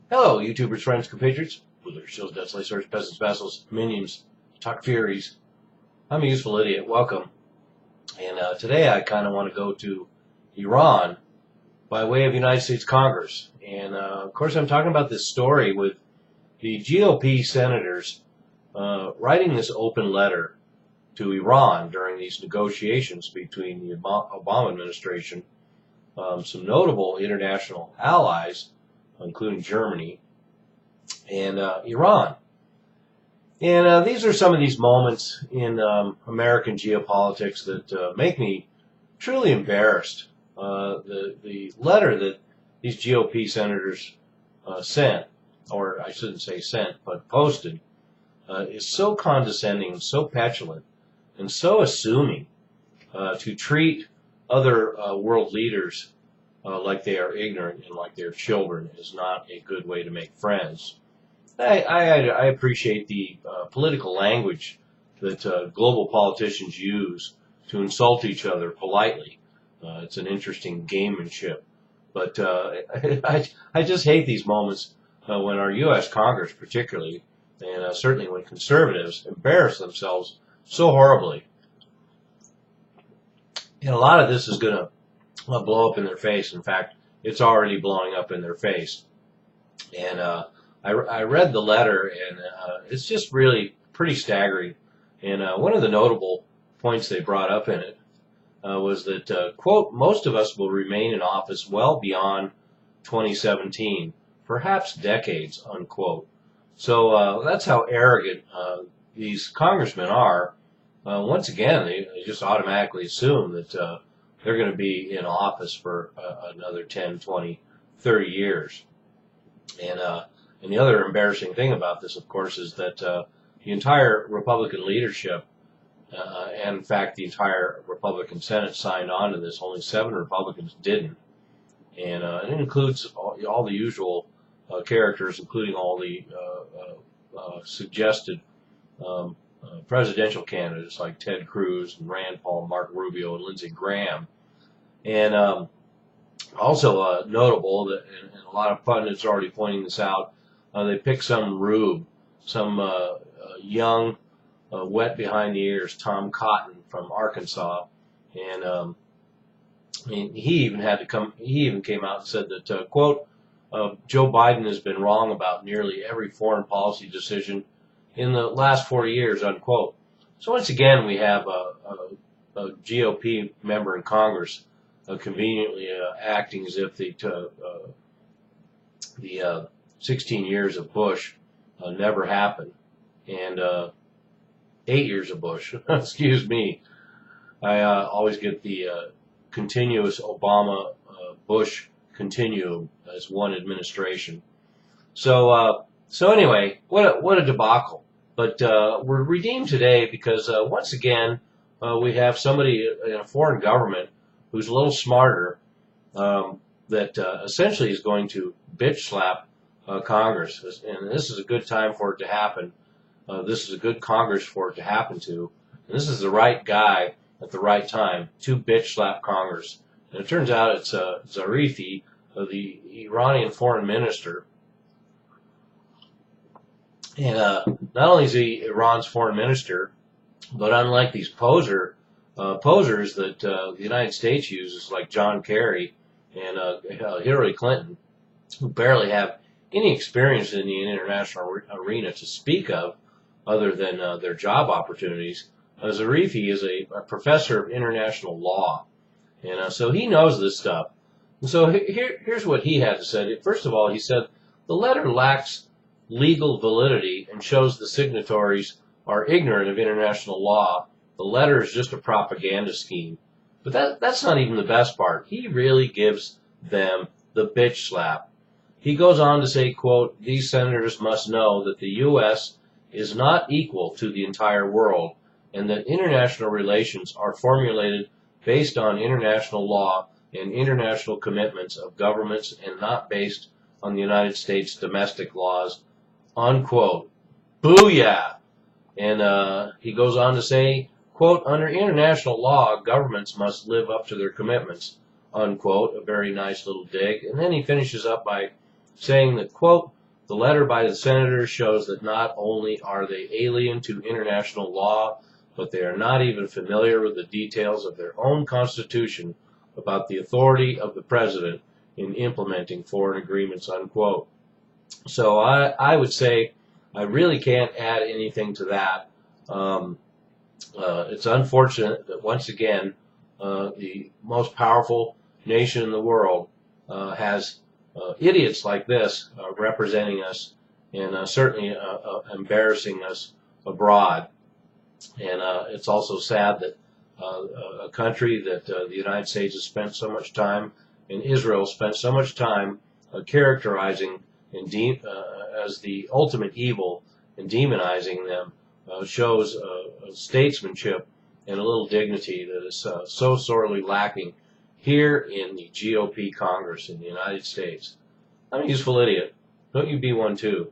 Hello, YouTubers, friends, compatriots, rulers, shields, deaths, lacers, peasants, vassals, minions, talk furies. I'm a useful idiot. Welcome. And today I kind of want to go to Iran by way of United States Congress. And of course, I'm talking about this story with the GOP senators writing this open letter to Iran during these negotiations between the Obama administration, some notable international allies, including Germany, and Iran. And these are some of these moments in American geopolitics that make me truly embarrassed. The letter that these GOP senators sent, or I shouldn't say sent, but posted, is so condescending and so petulant and so assuming to treat other world leaders like they are ignorant and like they're children is not a good way to make friends. I appreciate the political language that global politicians use to insult each other politely. It's an interesting gamemanship. But I just hate these moments when our U.S. Congress particularly, and certainly when conservatives embarrass themselves so horribly. And a lot of this is going to blow up in their face. In fact, it's already blowing up in their face. And I read the letter, and it's just really pretty staggering. And one of the notable points they brought up in it was that, quote, most of us will remain in office well beyond 2017, perhaps decades, unquote. So that's how arrogant these congressmen are. Once again, they just automatically assume that they're going to be in office for another 10, 20, 30 years. And the other embarrassing thing about this, of course, is that the entire Republican leadership, and in fact the entire Republican Senate signed on to this. Only 7 Republicans didn't. And it includes all the usual characters, including all the suggested presidential candidates like Ted Cruz and Rand Paul, Mark Rubio, and Lindsey Graham. And also notable that, and a lot of pundits are already pointing this out, they picked some rube, some young, wet behind the ears Tom Cotton from Arkansas, and I mean, he even came out and said that, quote, Joe Biden has been wrong about nearly every foreign policy decision in the last 40 years, unquote. So once again, we have a GOP member in Congress conveniently acting as if the 16 years of Bush never happened, and 8 years of Bush, excuse me. I always get the continuous Obama-Bush continuum as one administration. So anyway, what a debacle. But we're redeemed today because once again we have somebody in a foreign government who's a little smarter that essentially is going to bitch slap Congress. And this is a good time for it to happen. This is a good Congress for it to happen to. And this is the right guy at the right time to bitch slap Congress. And it turns out it's Zarifi, the Iranian foreign minister. And not only is he Iran's foreign minister, but unlike these posers that the United States uses, like John Kerry and Hillary Clinton, who barely have any experience in the international arena to speak of, other than their job opportunities, Zarifi is a professor of international law, and so he knows this stuff. And so here's what he had to say. First of all, he said the letter lacks legal validity and shows the signatories are ignorant of international law. The letter is just a propaganda scheme. But that's not even the best part. He really gives them the bitch slap. He goes on to say, quote, these senators must know that the U.S. is not equal to the entire world and that international relations are formulated based on international law and international commitments of governments and not based on the United States domestic laws, unquote. Booyah! And he goes on to say, quote, under international law, governments must live up to their commitments, unquote. A very nice little dig. And then he finishes up by saying that, quote, the letter by the senators shows that not only are they alien to international law, but they are not even familiar with the details of their own constitution about the authority of the president in implementing foreign agreements, unquote. So I would say I really can't add anything to that. It's unfortunate that once again the most powerful nation in the world has idiots like this representing us and certainly embarrassing us abroad. And it's also sad that a country that the United States has spent so much time, and Israel spent so much time characterizing as the ultimate evil and demonizing them, shows statesmanship and a little dignity that is so sorely lacking here in the GOP Congress in the United States. I'm a useful idiot. Don't you be one too.